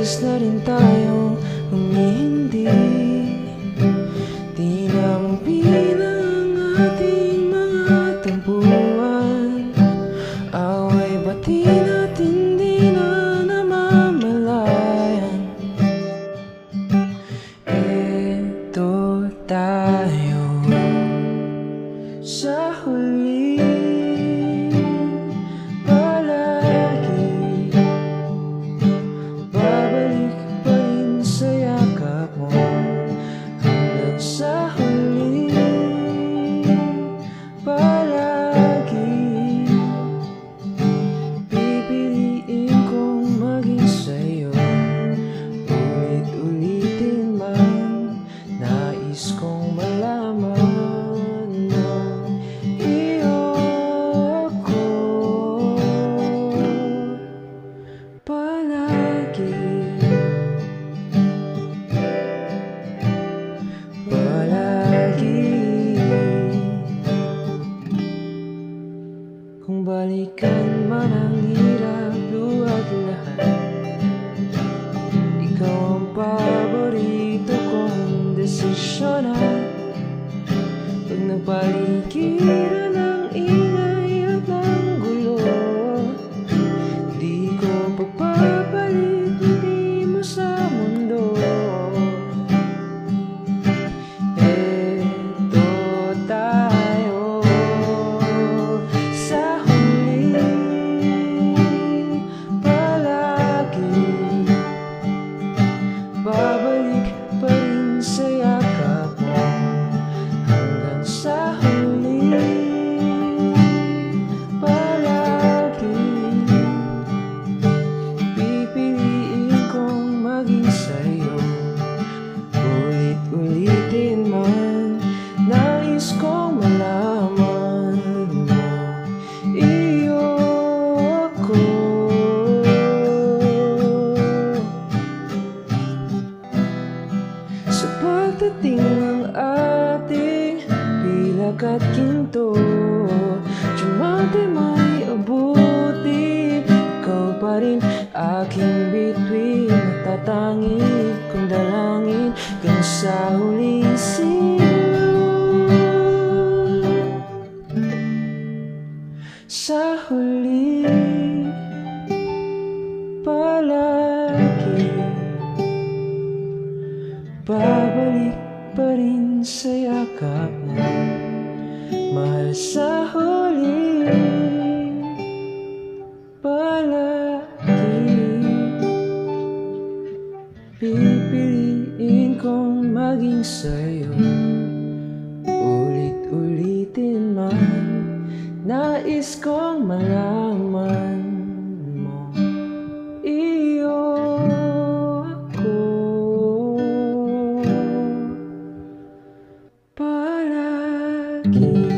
Mabilis na rin tayong humihindi. Di na mabilang ang ating mga tampuan. Away bati natin di na namamalayan. Eto tayo sa huli, palagi babalik pa rin sa yakap mo. Hanggang sa huli, palagi pipiliin kong maging sa'yo. Ulit-ulitin man, nais kong malaman na iyo ako palagi. Kung balikan man ang hirap, luwag lahat, ikaw ang paborito kong desisyonan. Pag nagpaligiran ng ingay at ng gulo, di ko pagpapalit, hindi mo sa mundo. Eto tayo sa huli, palagi babalik pa rin sa yakap mo. Hanggang sa huli, palagi pipiliin kong maging sa'yo. Ulit-ulitin man, nais kong malaman mo, iyo ako. Sa pagdating ng ating bilag at ginto, tiyemante may abuti, ikaw pa rin aking bituin. Natatanging kong dalangin kung sa huling sa huli, palagi babalik pa rin sa yakap mo. Mahal, sa huli, palagi pipiliin kong maging sa'yo. Ulit-ulitin man, nais kong malaman mo, iyo ako palagi.